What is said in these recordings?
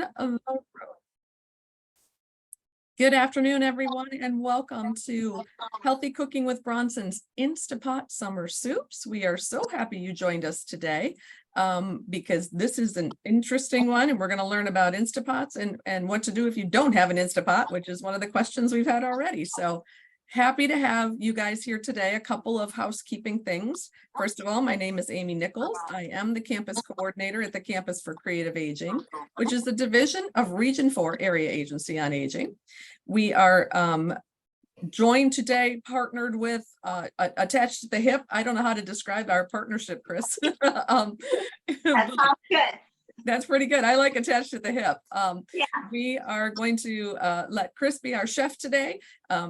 on the road. Good afternoon, everyone, and welcome to Healthy Cooking with Bronson's Instapot Summer Soups. We are so happy you joined us today because this is an interesting one, and we're going to learn about Instapots and what to do if you don't have an Instapot, which is one of the questions we've had already. So happy to have you guys here today. A couple of housekeeping things. First of all, my name is Amy Nichols. I am the campus coordinator at the Campus for Creative Aging, which is the division of Region 4 Area Agency on Aging. We are joined today, partnered with, attached to the hip. I don't know how to describe our partnership, Chris. That sounds good. That's pretty good. I like attached to the hip. Yeah. We are going to let Chris be our chef today.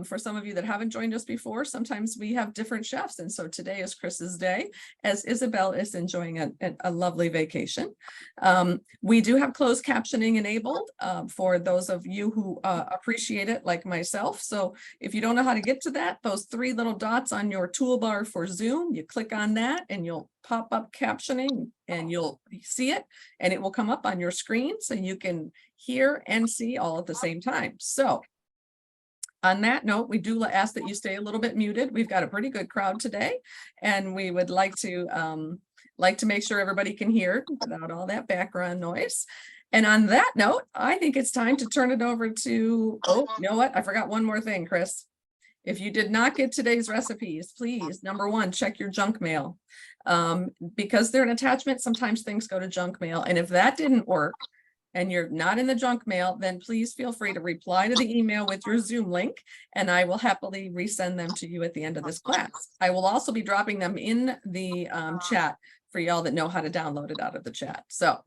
For some of you that haven't joined us before, sometimes we have different chefs. And so today is Chris's day as Isabel is enjoying a lovely vacation. We do have closed captioning enabled for those of you who appreciate it like myself. So if you don't know how to get to that, those three little dots on your toolbar for Zoom, you click on that and you'll pop up captioning and you'll see it and it will come up on your screen so you can hear and see all at the same time. So on that note, we do ask that you stay a little bit muted. We've got a pretty good crowd today, and we would like to make sure everybody can hear without all that background noise. And on that note, I think it's time to turn it over to, oh, you know what? I forgot one more thing, Chris. If you did not get today's recipes, please, number one, check your junk mail. Because they're an attachment, sometimes things go to junk mail. And if that didn't work, and you're not in the junk mail, then please feel free to reply to the email with your Zoom link, and I will happily resend them to you at the end of this class. I will also be dropping them in the chat for y'all that know how to download it out of the chat. So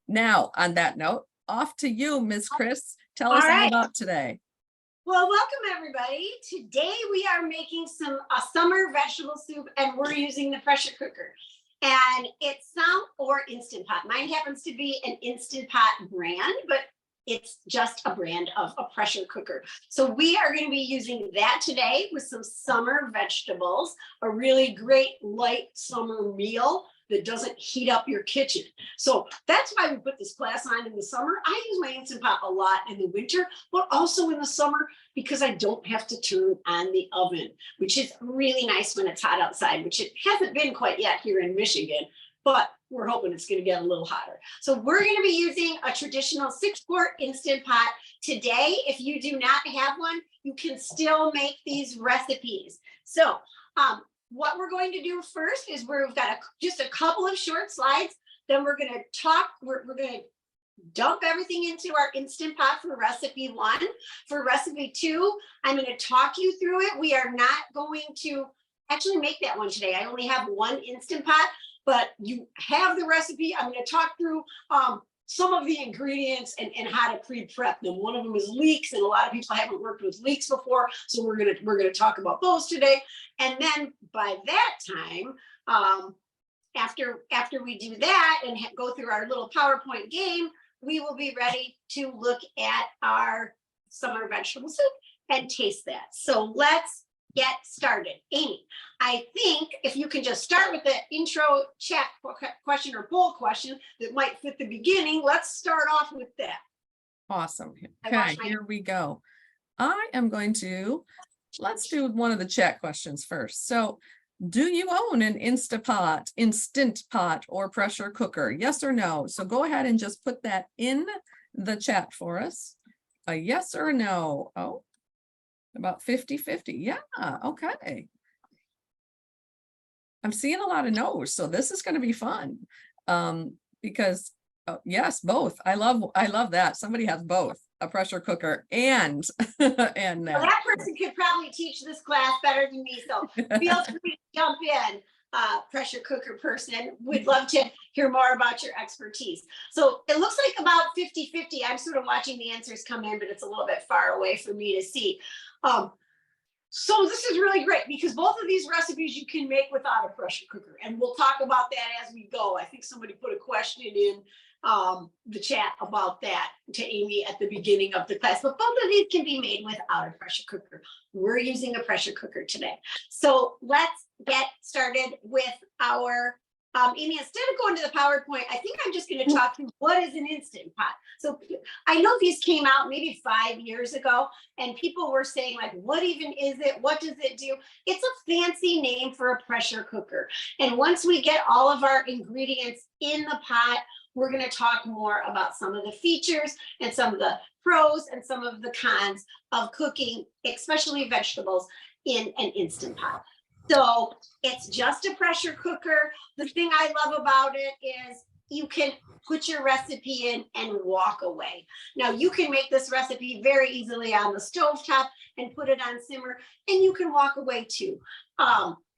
now on that note, off to you, Ms. Chris. Tell us all about today. Well, welcome everybody. Today we are making a summer vegetable soup, and we're using the pressure cooker. And it's or Instant Pot. Mine happens to be an Instant Pot brand, but it's just a brand of a pressure cooker. So we are going to be using that today with some summer vegetables, a really great light summer meal that doesn't heat up your kitchen. So that's why we put this class on in the summer. I use my Instant Pot a lot in the winter, but also in the summer because I don't have to turn on the oven, which is really nice when it's hot outside, which it hasn't been quite yet here in Michigan, but we're hoping it's going to get a little hotter. So we're going to be using a traditional 6-quart Instant Pot today. If you do not have one, you can still make these recipes. So, what we're going to do first is we've got just a couple of short slides. Then we're going to talk, we're going to dump everything into our Instant Pot for recipe 1. For recipe 2, I'm going to talk you through it. We are not going to actually make that one today. I only have one Instant Pot, but you have the recipe. I'm going to talk through some of the ingredients and how to pre-prep them. One of them is leeks, and a lot of people haven't worked with leeks before, so we're gonna talk about those today. And then by that time, after we do that and go through our little PowerPoint game, we will be ready to look at our summer vegetable soup and taste that. So let's get started. Amy, I think if you can just start with the intro chat question or poll question that might fit the beginning, let's start off with that. Awesome. Okay, here we go. I am going to, let's do one of the chat questions first. So, do you own an Instant Pot, or pressure cooker? Yes or no? So go ahead and just put that in the chat for us. A yes or no. Oh, about 50-50. Yeah, okay. I'm seeing a lot of no's, so this is going to be fun. Because yes, both. I love that. Somebody has both, a pressure cooker and well, that person could probably teach this class better than me, so feel free to jump in. Pressure cooker person, we'd love to hear more about your expertise. So it looks like about 50-50. I'm sort of watching the answers come in, but it's a little bit far away for me to see. So this is really great because both of these recipes you can make without a pressure cooker, and we'll talk about that as we go. I think somebody put a question in the chat about that to Amy at the beginning of the class, but both of these can be made without a pressure cooker. We're using a pressure cooker today. So let's get started with our Amy, instead of going to the PowerPoint, I think I'm just going to talk through what is an Instant Pot. So I know these came out maybe 5 years ago, and people were saying like, what even is it? What does it do? It's a fancy name for a pressure cooker. And once we get all of our ingredients in the pot, we're going to talk more about some of the features and some of the pros and some of the cons of cooking, especially vegetables, in an Instant Pot. So it's just a pressure cooker. The thing I love about it is you can put your recipe in and walk away. Now you can make this recipe very easily on the stovetop and put it on simmer, and you can walk away too.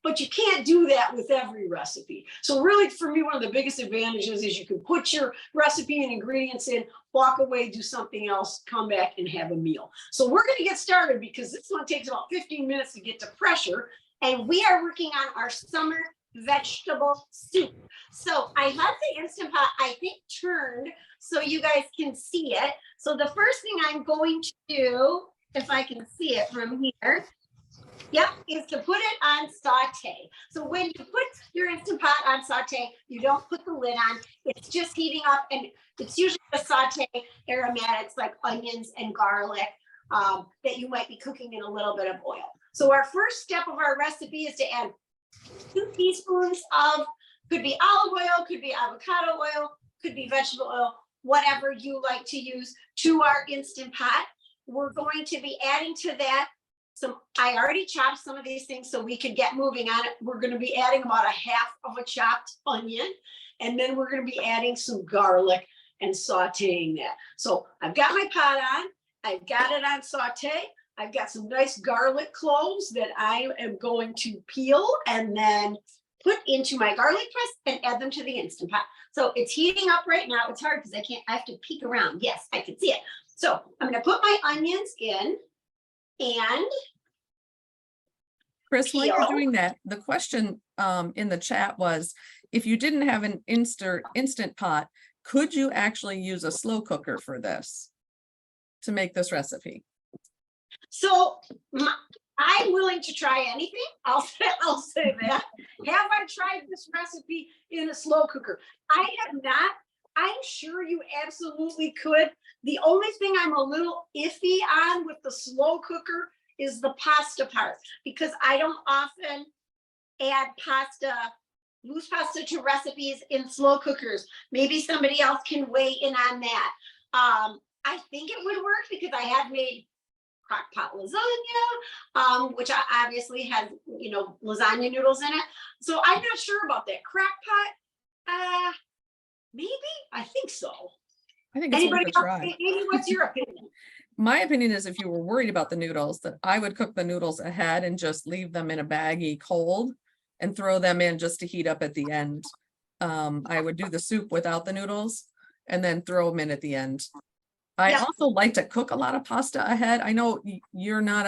But you can't do that with every recipe. So really, for me, one of the biggest advantages is you can put your recipe and ingredients in, walk away, do something else, come back and have a meal. So we're going to get started because this one takes about 15 minutes to get to pressure. And we are working on our summer vegetable soup. So I have the Instant Pot, I think, turned so you guys can see it. So the first thing I'm going to do, if I can see it from here, yep, is to put it on saute. So when you put your Instant Pot on saute, you don't put the lid on. It's just heating up, and it's usually the saute aromatics like onions and garlic that you might be cooking in a little bit of oil. So our first step of our recipe is to add 2 teaspoons of, could be olive oil, could be avocado oil, could be vegetable oil, whatever you like to use, to our Instant Pot. We're going to be adding to that I already chopped some of these things so we could get moving on it. We're going to be adding about a half of a chopped onion, and then we're going to be adding some garlic and sauteing that. So I've got my pot on, I've got it on saute. I've got some nice garlic cloves that I am going to peel and then put into my garlic press and add them to the Instant Pot. So it's heating up right now. It's hard because I have to peek around. Yes, I can see it. So I'm going to put my onions in and Chris, while you're doing that, the question in the chat was, if you didn't have an Instant Pot, could you actually use a slow cooker for this to make this recipe? So I'm willing to try anything. I'll say that. Have I tried this recipe in a slow cooker? I have not. I'm sure you absolutely could. The only thing I'm a little iffy on with the slow cooker is the pasta part, because I don't often add loose pasta to recipes in slow cookers. Maybe somebody else can weigh in on that. I think it would work because I have made crock pot lasagna, which obviously has, lasagna noodles in it. So I'm not sure about that. Crock pot, maybe? I think so. I think it's Anybody worth a else? try. Amy, what's your opinion? My opinion is, if you were worried about the noodles, that I would cook the noodles ahead and just leave them in a baggie cold and throw them in just to heat up at the end. I would do the soup without the noodles and then throw them in at the end. I also like to cook a lot of pasta ahead. I know you're not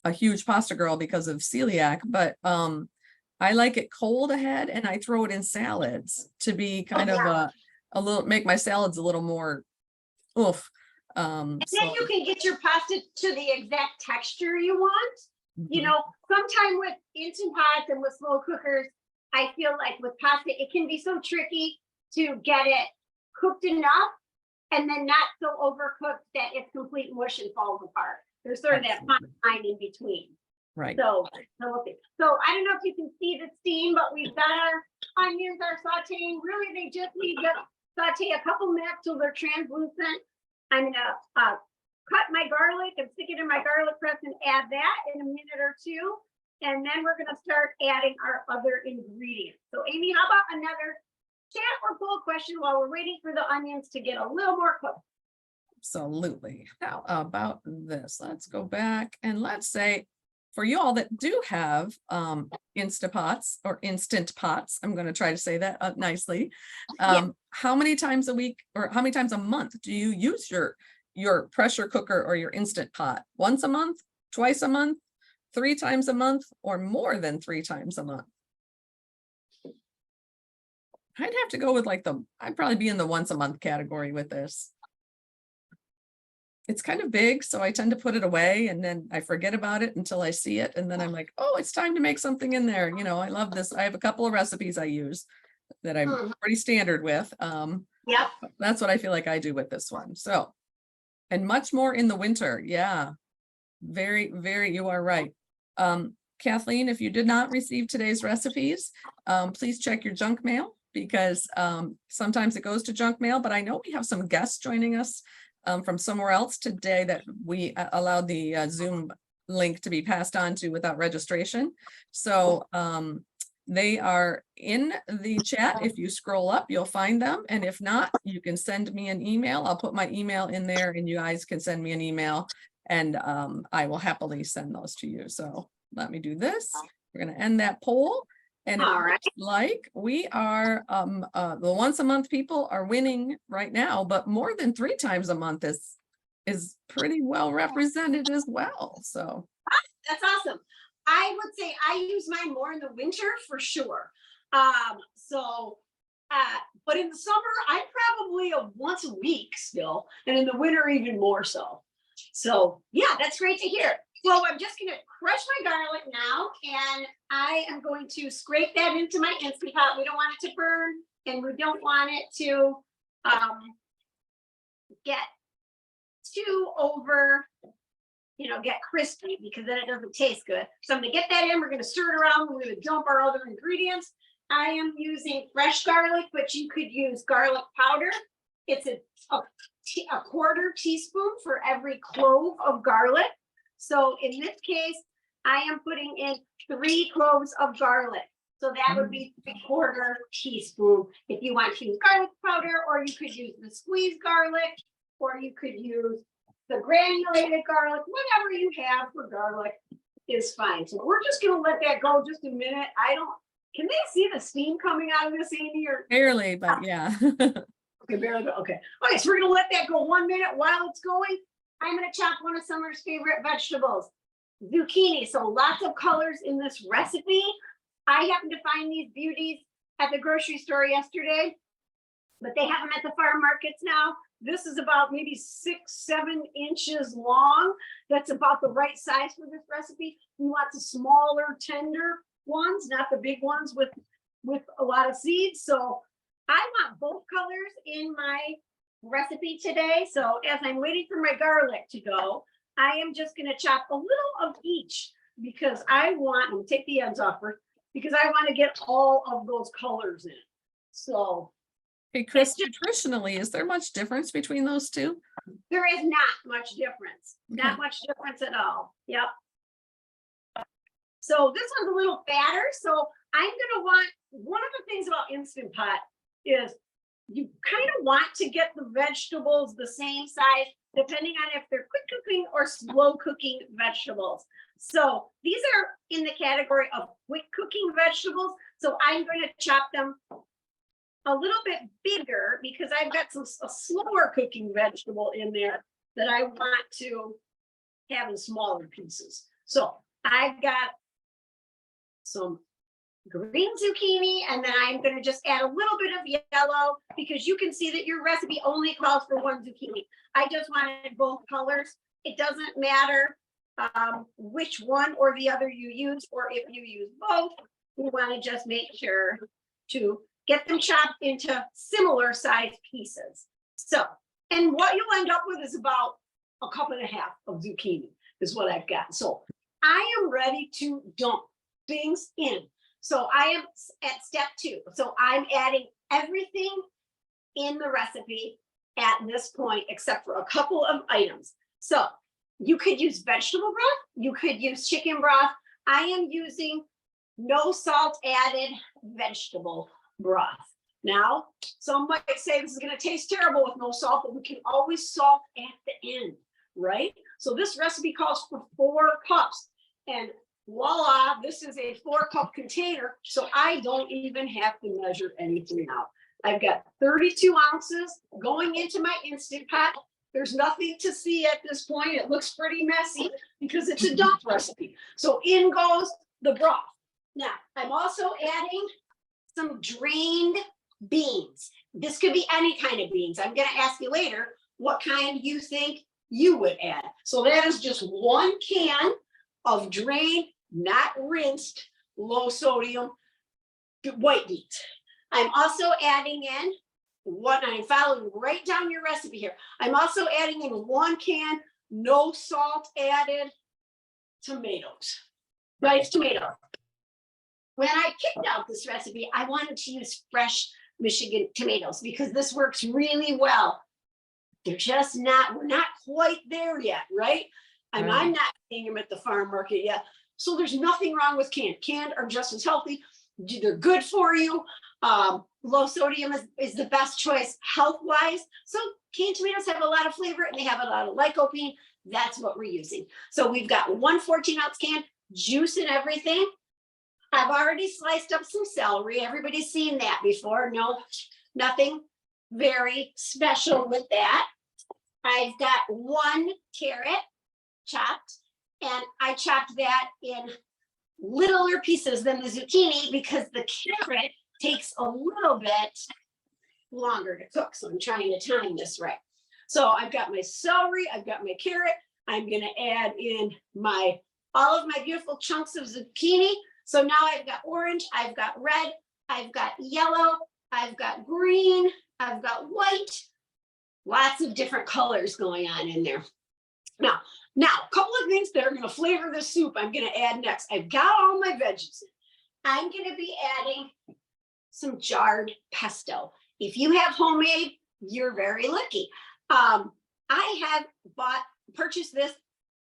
a huge pasta girl because of celiac, but I like it cold ahead, and I throw it in salads to be kind of a little, make my salads a little more oof. And then you can get your pasta to the exact texture you want. Sometime with Instant Pots and with slow cookers, I feel like with pasta, it can be so tricky to get it cooked enough and then not so overcooked that it's complete mush and falls apart. There's sort of that fine line in between. Right. So I don't know if you can see the steam, but we've got our onions are sauteing. Really, they just need to saute a couple minutes till they're translucent. I'm gonna cut my garlic and stick it in my garlic press and add that in a minute or two. And then we're gonna start adding our other ingredients. So Amy, how about another chat or poll question while we're waiting for the onions to get a little more cooked? Absolutely. How about this? Let's go back and let's say, for you all that do have Instant Pots, I'm going to try to say that nicely. How many times a week or how many times a month do you use your pressure cooker or your Instant Pot? Once a month, twice a month, 3 times a month, or more than 3 times a month? I'd have to go with I'd probably be in the once a month category with this. it's kind of big, so I tend to put it away and then I forget about it until I see it. And then I'm like, oh, it's time to make something in there. You know, I love this. I have a couple of recipes I use that I'm Mhm. pretty standard with. Yep. That's what I feel like I do with this one. So, and much more in the winter. Yeah, very, very, you are right. Kathleen, if you did not receive today's recipes, please check your junk mail because sometimes it goes to junk mail, but I know we have some guests joining us from somewhere else today that we allowed the Zoom link to be passed on to without registration. So they are in the chat. If you scroll up, you'll find them. And if not, you can send me an email. I'll put my email in there and you guys can send me an email and I will happily send those to you. So let me do this. We're going to end that poll. And it All right. looks like we are, the once a month people are winning right now, but more than 3 times a month is pretty well represented as well. So That's awesome. I would say I use mine more in the winter for sure. So, but in the summer, I'm probably a once a week still, and in the winter, even more so. So, yeah, that's great to hear. So, I'm just going to crush my garlic now, and I am going to scrape that into my Instant Pot. We don't want it to burn, and we don't want it to get too over, get crispy because then it doesn't taste good. So I'm gonna get that in. We're gonna stir it around. We're gonna dump our other ingredients. I am using fresh garlic, but you could use garlic powder. It's a quarter teaspoon for every clove of garlic. So in this case, I am putting in 3 cloves of garlic. So that would be 1/4 teaspoon. If you want to use garlic powder, or you could use the squeezed garlic, or you could use the granulated garlic, whatever you have for garlic is fine. So we're just gonna let that go just a minute. Can they see the steam coming out of this, Amy? Or barely, but yeah. okay, barely. Okay. Okay, so we're gonna let that go 1 minute. While it's going, I'm gonna chop one of Summer's favorite vegetables, zucchini. So lots of colors in this recipe. I happened to find these beauties at the grocery store yesterday, but they have them at the farm markets now. This is about maybe 6-7 inches long. That's about the right size for this recipe. You want the smaller, tender ones, not the big ones with a lot of seeds. So I want both colors in my recipe today. So as I'm waiting for my garlic to go, I am just going to chop a little of each because I'm gonna take the ends off first because I want to get all of those colors in. So Hey, Chris, nutritionally, is there much difference between those two? there is not much difference. Okay. Not much difference at all. Yep. So this one's a little fatter. So I'm gonna want, one of the things about Instant Pot is you kind of want to get the vegetables the same size, depending on if they're quick cooking or slow cooking vegetables. So these are in the category of quick cooking vegetables. So I'm going to chop them a little bit bigger because I've got a slower cooking vegetable in there that I want to have in smaller pieces. So I've got some green zucchini, and then I'm going to just add a little bit of yellow because you can see that your recipe only calls for 1 zucchini. I just wanted both colors. It doesn't matter which one or the other you use, or if you use both, you want to just make sure to get them chopped into similar sized pieces. So, and what you'll end up with is about 1.5 cups of zucchini is what I've got. So I am ready to dump things in. So I am at step 2. So I'm adding everything in the recipe at this point, except for a couple of items. So you could use vegetable broth. You could use chicken broth. I am using no salt added vegetable broth. Now, some might say this is going to taste terrible with no salt, but we can always salt at the end, right? So this recipe calls for 4 cups. And voila, this is a 4-cup container, so I don't even have to measure anything out. I've got 32 ounces going into my Instant Pot. There's nothing to see at this point. It looks pretty messy because it's a dump recipe. So in goes the broth. Now, I'm also adding some drained beans. This could be any kind of beans. I'm going to ask you later what kind you think you would add. So that is just 1 can of drained, not rinsed, low sodium white beets. I'm also adding in what I'm following right down your recipe here. I'm also adding in 1 can, no salt added, tomatoes, diced tomato. When I picked out this recipe, I wanted to use fresh Michigan tomatoes because this works really well. They're just not, we're not quite there yet, right? And Right. I'm not seeing them at the farm market yet. So there's nothing wrong with canned. Canned are just as healthy. They're good for you. Low sodium is the best choice health-wise. So canned tomatoes have a lot of flavor and they have a lot of lycopene. That's what we're using. So we've got 1 14-ounce can, juice and everything. I've already sliced up some celery. Everybody's seen that before. No, nothing very special with that. I've got 1 carrot chopped, and I chopped that in littler pieces than the zucchini because the carrot takes a little bit longer to cook. So I'm trying to time this right. So I've got my celery, I've got my carrot. I'm going to add in all of my beautiful chunks of zucchini. So now I've got orange, I've got red, I've got yellow, I've got green, I've got white, lots of different colors going on in there. Now, a couple of things that are going to flavor this soup I'm going to add next. I've got all my veggies in. I'm going to be adding some jarred pesto. If you have homemade, you're very lucky. I have purchased this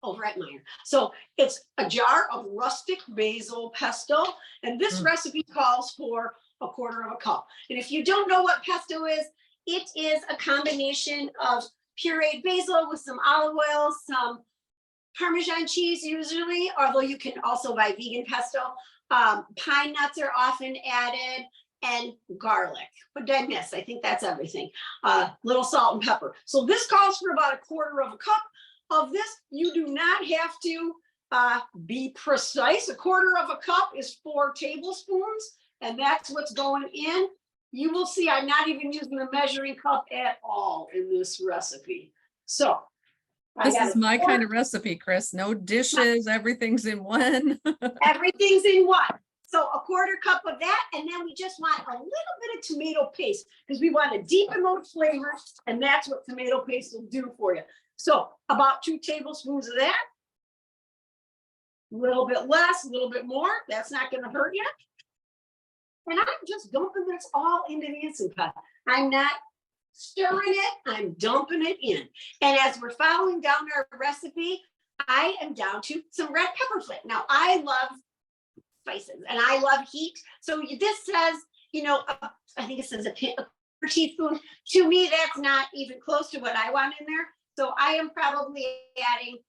over at Meijer. So it's a jar of rustic basil pesto, and this recipe calls for 1/4 cup. And if you don't know what pesto is, it is a combination of pureed basil with some olive oil, some Parmesan cheese usually, although you can also buy vegan pesto. Pine nuts are often added, and garlic. What did I miss? I think that's everything. Little salt and pepper. So this calls for about 1/4 cup of this. You do not have to be precise. 1/4 cup is 4 tablespoons, and that's what's going in. You will see I'm not even using a measuring cup at all in this recipe. So This is my kind of recipe, Chris. No dishes, everything's in one. Everything's in one. So 1/4 cup of that, and then we just want a little bit of tomato paste because we want to deepen those flavors, and that's what tomato paste will do for you. So about 2 tablespoons of that, a little bit less, a little bit more. That's not going to hurt you. And I'm just dumping this all into the Instant Pot. I'm not stirring it, I'm dumping it in. And as we're following down our recipe, I am down to some red pepper flake. Now, I love spices and I love heat. So this says, I think it says a teaspoon. To me, that's not even close to what I want in there. So I am probably adding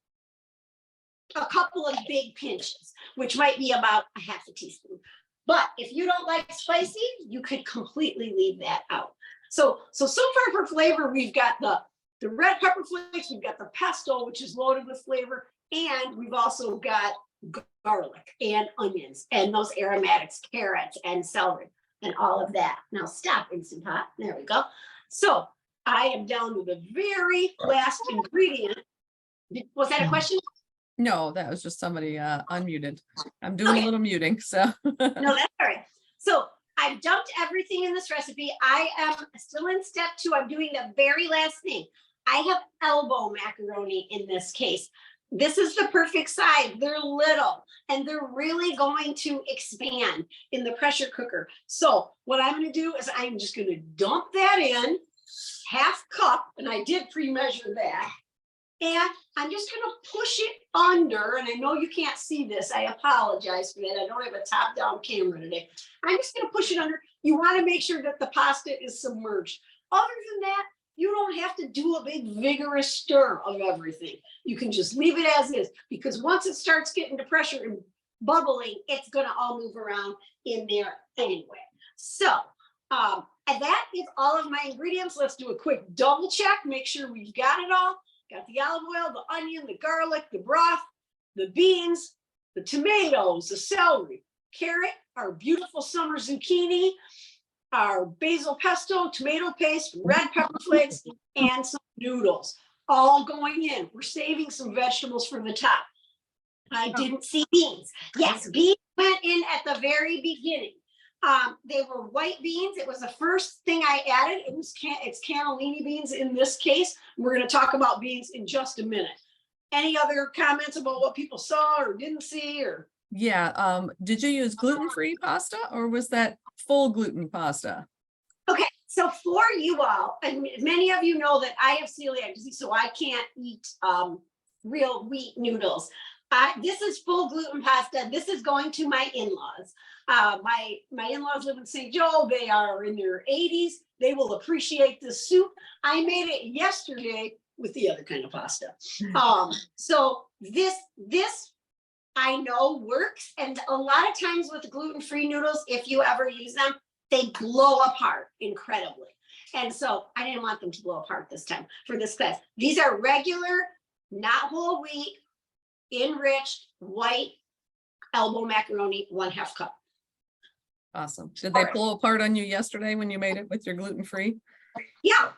a couple of big pinches, which might be about a 1/2 teaspoon. But if you don't like spicy, you could completely leave that out. So far for flavor, we've got the red pepper flakes, we've got the pesto, which is loaded with flavor, and we've also got garlic and onions and those aromatics, carrots and celery and all of that. Now stop, Instant Pot. There we go. So I am down to the very last ingredient. Was that a question? No, that was just somebody unmuted. I'm doing a little muting, so. No, that's all right. So I've dumped everything in this recipe. I am still in step 2. I'm doing the very last thing. I have elbow macaroni in this case. This is the perfect size. They're little and they're really going to expand in the pressure cooker. So what I'm going to do is I'm just going to dump that in 1/2 cup, and I did pre-measure that. And I'm just going to push it under, and I know you can't see this. I apologize for that. I don't have a top-down camera today. I'm just going to push it under. You want to make sure that the pasta is submerged. Other than that, you don't have to do a big vigorous stir of everything. You can just leave it as is, because once it starts getting to pressure and bubbling, it's going to all move around in there anyway. So and that is all of my ingredients. Let's do a quick double check, make sure we've got it all. Got the olive oil, the onion, the garlic, the broth, the beans, the tomatoes, the celery, carrot, our beautiful summer zucchini, our basil pesto, tomato paste, red pepper flakes, and some noodles. all going in. We're saving some vegetables for the top. I didn't see beans. Yes, beans went in at the very beginning. They were white beans. It was the first thing I added. It's cannellini beans in this case. We're going to talk about beans in just a minute. Any other comments about what people saw or didn't see? Or Yeah. Did you use gluten-free pasta or was that full gluten pasta? okay, so for you all, and many of you know that I have celiac disease, so I can't eat real wheat noodles. This is full gluten pasta. This is going to my in-laws. My in-laws live in St. Joe. They are in their 80s. They will appreciate the soup. I made it yesterday with the other kind of pasta. So this I know works. And a lot of times with gluten-free noodles, if you ever use them, they blow apart incredibly. And so I didn't want them to blow apart this time for this class. These are regular, not whole wheat, enriched white elbow macaroni, 1/2 cup. Awesome. Did they blow apart on you yesterday when you made it with your gluten-free? Yeah.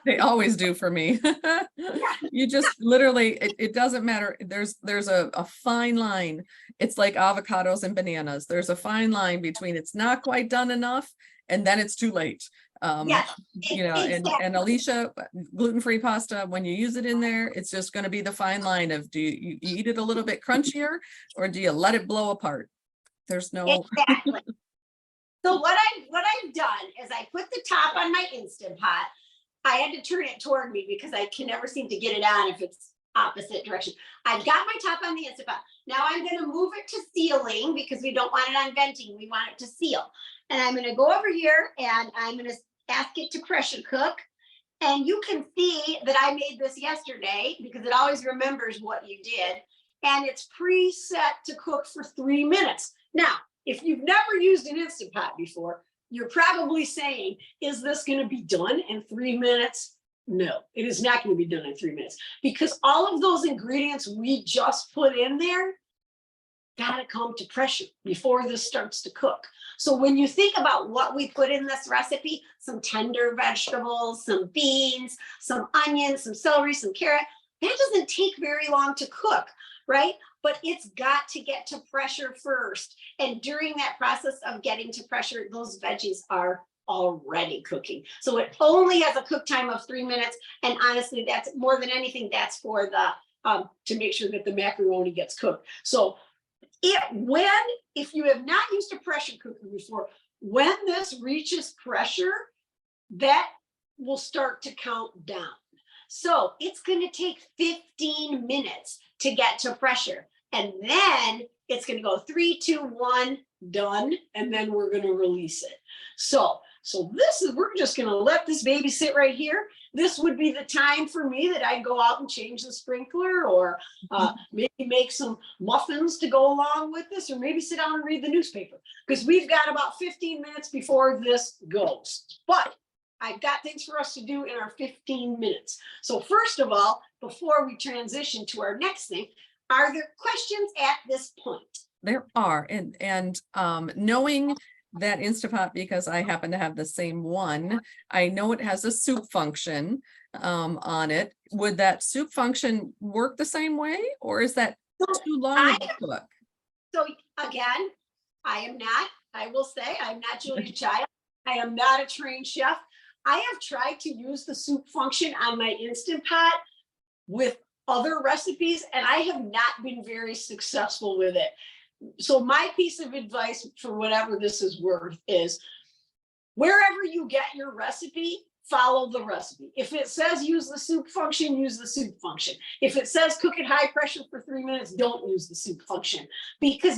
They always do for me. You just literally, it doesn't matter. There's a fine line. It's like avocados and bananas. There's a fine line between it's not quite done enough and then it's too late. Yes, You know, exactly. and Alicia, gluten-free pasta, when you use it in there, it's just going to be the fine line of do you eat it a little bit crunchier or do you let it blow apart? There's no Exactly. So what I've done is I put the top on my Instant Pot. I had to turn it toward me because I can never seem to get it on if it's opposite direction. I've got my top on the Instant Pot. Now I'm going to move it to sealing because we don't want it on venting. We want it to seal. And I'm going to go over here and I'm going to ask it to pressure cook. And you can see that I made this yesterday because it always remembers what you did. And it's preset to cook for 3 minutes. Now, if you've never used an Instant Pot before, you're probably saying, is this going to be done in 3 minutes? No, it is not going to be done in 3 minutes because all of those ingredients we just put in there got to come to pressure before this starts to cook. So when you think about what we put in this recipe, some tender vegetables, some beans, some onions, some celery, some carrot, that doesn't take very long to cook, right? But it's got to get to pressure first. And during that process of getting to pressure, those veggies are already cooking. So it only has a cook time of 3 minutes. And honestly, that's more than anything, that's for the to make sure that the macaroni gets cooked. So if you have not used a pressure cooker before, when this reaches pressure, that will start to count down. So it's going to take 15 minutes to get to pressure. And then it's going to go 3, 2, 1, done. And then we're going to release it. So we're just going to let this baby sit right here. This would be the time for me that I'd go out and change the sprinkler or maybe make some muffins to go along with this, or maybe sit down and read the newspaper because we've got about 15 minutes before this goes. But I've got things for us to do in our 15 minutes. So first of all, before we transition to our next thing, are there questions at this point? There are, and knowing that Instapot, because I happen to have the same one, I know it has a soup function on it. Would that soup function work the same way, or is that too long to cook? So again, I will say, I'm not Julia Child. I am not a trained chef. I have tried to use the soup function on my Instant Pot with other recipes, and I have not been very successful with it. So my piece of advice for whatever this is worth is wherever you get your recipe, follow the recipe. If it says use the soup function, use the soup function. If it says cook at high pressure for 3 minutes, don't use the soup function because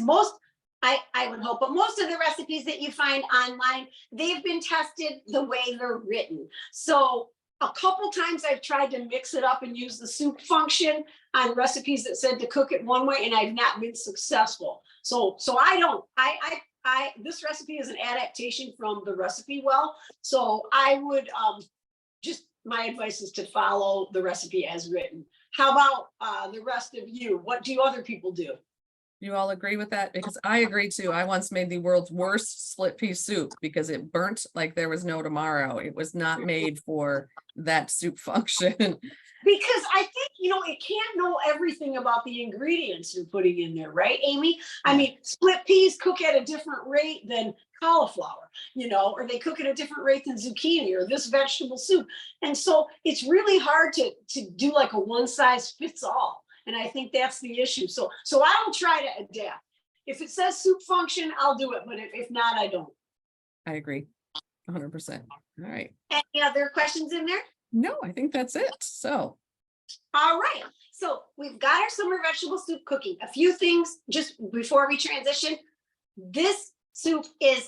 I would hope, but most of the recipes that you find online, they've been tested the way they're written. So a couple times I've tried to mix it up and use the soup function on recipes that said to cook it one way, and I've not been successful. So this recipe is an adaptation from the recipe well. So I would my advice is to follow the recipe as written. How about the rest of you? What do other people do? You all agree with that? Because I agree too. I once made the world's worst split pea soup because it burnt like there was no tomorrow. It was not made for that soup function. Because I think, it can't know everything about the ingredients you're putting in there, right, Amy? I mean, split peas cook at a different rate than cauliflower, or they cook at a different rate than zucchini or this vegetable soup. And so it's really hard to do like a one size fits all. And I think that's the issue. So I will try to adapt. If it says soup function, I'll do it. But if not, I don't. I agree 100%. All right. Any other questions in there? No, I think that's it. So, all right. So we've got our summer vegetable soup cooking. A few things just before we transition. This soup is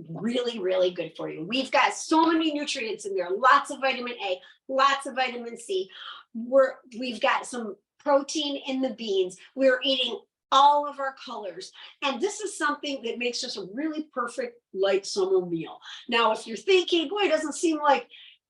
really, really good for you. We've got so many nutrients in there, lots of vitamin A, lots of vitamin C. We've got some protein in the beans. We're eating all of our colors. And this is something that makes us a really perfect light summer meal. Now, if you're thinking, boy, it doesn't seem like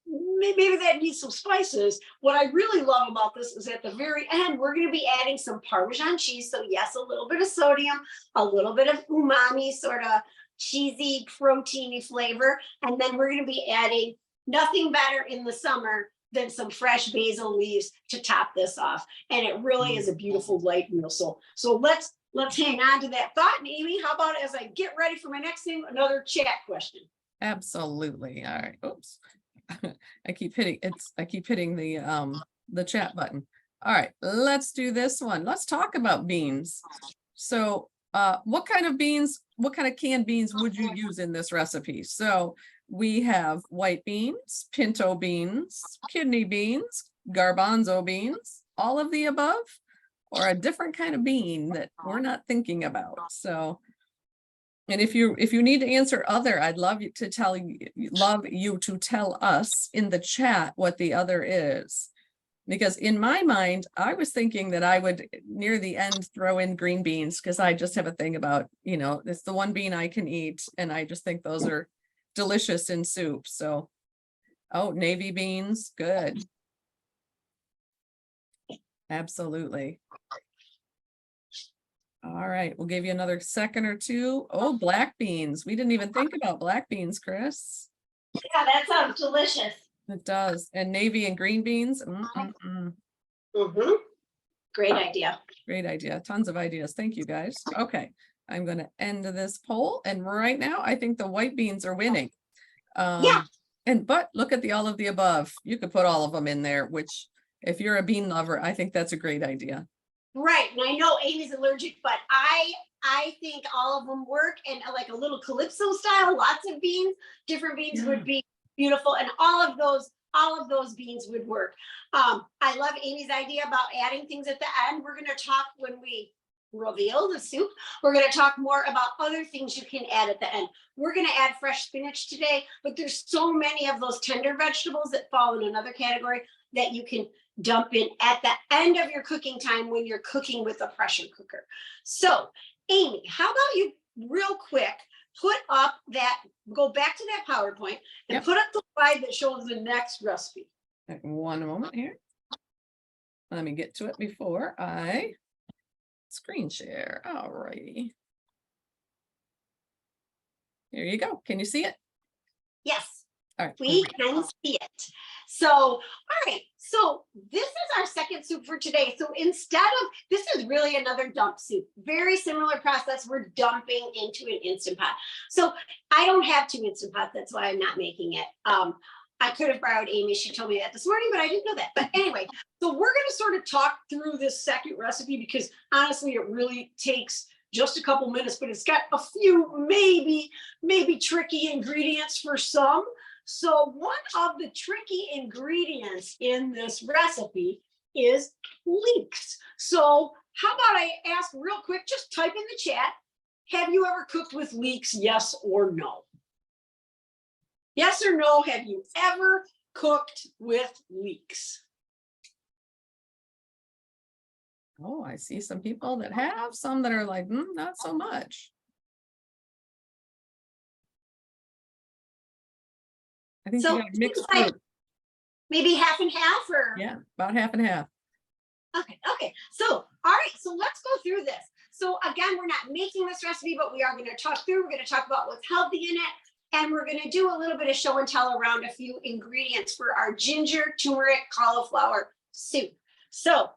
maybe that needs some spices. What I really love about this is at the very end, we're going to be adding some Parmesan cheese. So yes, a little bit of sodium, a little bit of umami, sort of cheesy, proteiny flavor. And then we're going to be adding nothing better in the summer than some fresh basil leaves to top this off. And it really is a beautiful light meal. So let's hang on to that thought. And Amy, how about as I get ready for my next thing, another chat question? absolutely. All right. Oops. I keep hitting the chat button. All right, let's do this one. Let's talk about beans. So what kind of canned beans would you use in this recipe? So we have white beans, pinto beans, kidney beans, garbanzo beans, all of the above, or a different kind of bean that we're not thinking about. So, and if you need to answer other, I'd love you to tell us in the chat what the other is. Because in my mind, I was thinking that I would near the end throw in green beans because I just have a thing about, it's the one bean I can eat. And I just think those are delicious in soup. So, oh, navy beans, good. Absolutely. All right, we'll give you another second or two. Oh, black beans. We didn't even think about black beans, Chris. Yeah, that sounds delicious. It does. And navy and green beans. Great idea. Great idea. Tons of ideas. Thank you, guys. Okay, I'm going to end this poll. And right now, I think the white beans are winning. Yeah. But look at all of the above. You could put all of them in there, which if you're a bean lover, I think that's a great idea. Right. And I know Amy's allergic, but I think all of them work, and like a little calypso style, lots of beans, different beans would be beautiful. And all of those beans would work. I love Amy's idea about adding things at the end. We're going to talk when we reveal the soup. We're going to talk more about other things you can add at the end. We're going to add fresh spinach today, but there's so many of those tender vegetables that fall in another category that you can dump in at the end of your cooking time when you're cooking with a pressure cooker. So, Amy, how about you real quick go back to that PowerPoint and put up the slide that shows the next recipe. One moment here. Let me get to it before I screen share. All righty. Here you go. Can you see it? Yes. All right. We can see it. So, all right. So this is our second soup for today. So this is really another dump soup. Very similar process. We're dumping into an Instant Pot. So I don't have 2 Instant Pots. That's why I'm not making it. I could have borrowed Amy. She told me that this morning, but I didn't know that. But anyway, so we're going to sort of talk through this second recipe because honestly, it really takes just a couple minutes, but it's got a few maybe tricky ingredients for some. So one of the tricky ingredients in this recipe is leeks. So how about I ask real quick, just type in the chat, have you ever cooked with leeks, yes or no? Yes or no, have you ever cooked with leeks? Oh, I see some people that have, some that are like, not so much. I think you got mixed fruit. Maybe half and half, or yeah, about half and half. Okay. So all right, so let's go through this. So again, we're not making this recipe, but we are going to talk through. We're going to talk about what's healthy in it. And we're going to do a little bit of show and tell around a few ingredients for our ginger turmeric cauliflower soup. So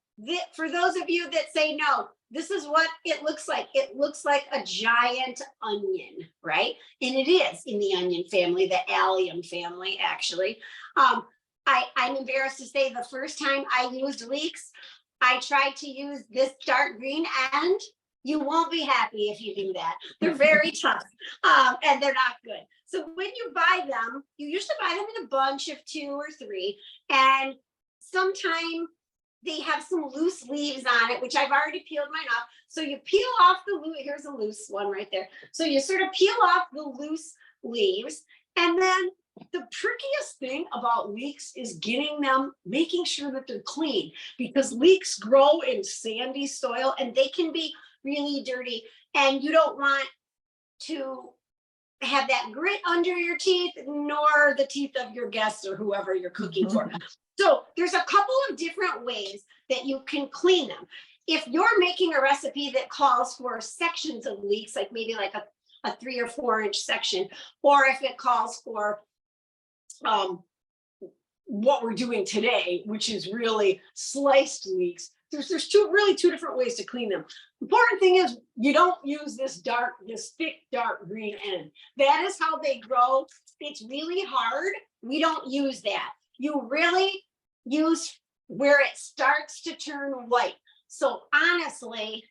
for those of you that say no, this is what it looks like. It looks like a giant onion, right? And it is in the onion family, the allium family, actually. I'm embarrassed to say the first time I used leeks, I tried to use this dark green, and you won't be happy if you do that. They're very tough, and they're not good. So when you buy them, you usually buy them in a bunch of 2 or 3, and sometimes they have some loose leaves on it, which I've already peeled mine off. So you peel off the loose, here's a loose one right there. So you sort of peel off the loose leaves, and then the trickiest thing about leeks is getting them, making sure that they're clean, because leeks grow in sandy soil and they can be really dirty, and you don't want to have that grit under your teeth, nor the teeth of your guests or whoever you're cooking for. So there's a couple of different ways that you can clean them. If you're making a recipe that calls for sections of leeks, like maybe like a 3 or 4 inch section, or if it calls for what we're doing today, which is really sliced leeks, there's two different ways to clean them. Important thing is you don't use this thick dark green end. That is how they grow. It's really hard. We don't use that. You really use where it starts to turn white. So honestly,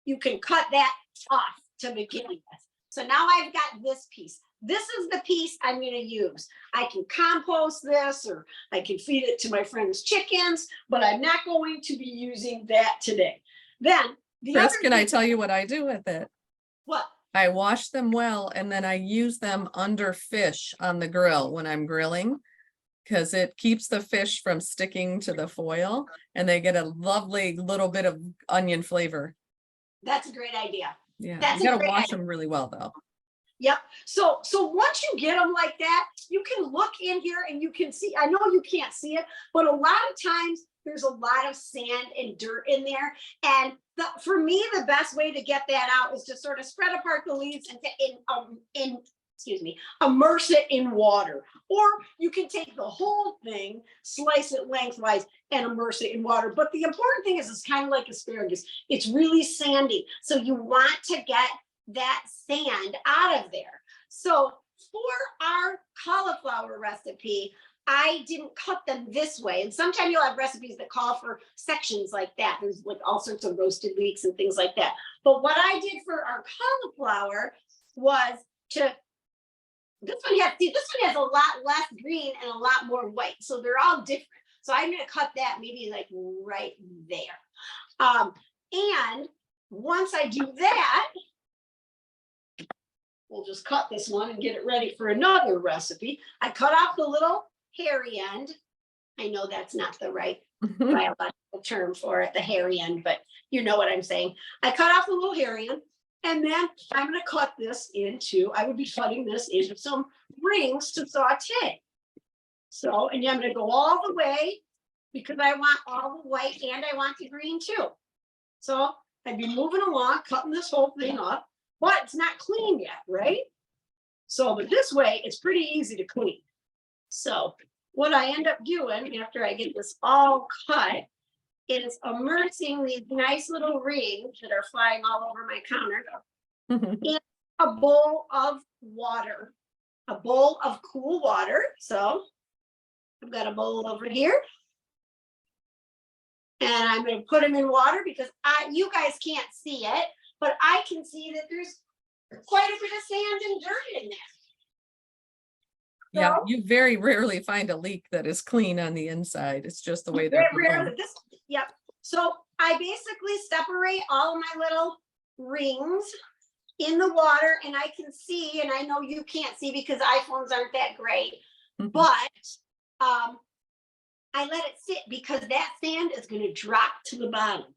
you can cut that off to begin with. So now I've got this piece. This is the piece I'm going to use. I can compost this, or I can feed it to my friend's chickens, but I'm not going to be using that today. Then Chris, can I tell you what I do with it? What? I wash them well, and then I use them under fish on the grill when I'm grilling, because it keeps the fish from sticking to the foil, and they get a lovely little bit of onion flavor. That's a great idea. Yeah, you gotta wash them really well though. Yep. So once you get them like that, you can look in here and you can see, I know you can't see it, but a lot of times there's a lot of sand and dirt in there. And for me, the best way to get that out is to sort of spread apart the leaves and immerse it in water. Or you can take the whole thing, slice it lengthwise, and immerse it in water. But the important thing is it's kind of like asparagus. It's really sandy. So you want to get that sand out of there. So for our cauliflower recipe, I didn't cut them this way. And sometimes you'll have recipes that call for sections like that. There's like all sorts of roasted leeks and things like that. But what I did for our cauliflower was to, this one has a lot less green and a lot more white. So they're all different. So I'm going to cut that maybe like right there. And once I do that, we'll just cut this one and get it ready for another recipe. I cut off the little hairy end. I know that's not the right biological term for it, the hairy end, but you know what I'm saying. I cut off the little hairy end, and then I'm going to cut this into, I would be cutting this into some rings to saute. So, and I'm going to go all the way because I want all the white and I want the green too. So I'd be moving along, cutting this whole thing up. But it's not clean yet, right? So, but this way, it's pretty easy to clean. So what I end up doing after I get this all cut is immersing these nice little rings that are flying all over my counter in a bowl of water, a bowl of cool water. So I've got a bowl over here. And I'm going to put them in water because you guys can't see it, but I can see that there's quite a bit of sand and dirt in there. Yeah, So, you very rarely find a leek that is clean on the inside. It's just the way they're grown. Yep. So I basically separate all of my little rings in the water, and I can see, and I know you can't see because iPhones aren't that great, but I let it sit because that sand is going to drop to the bottom.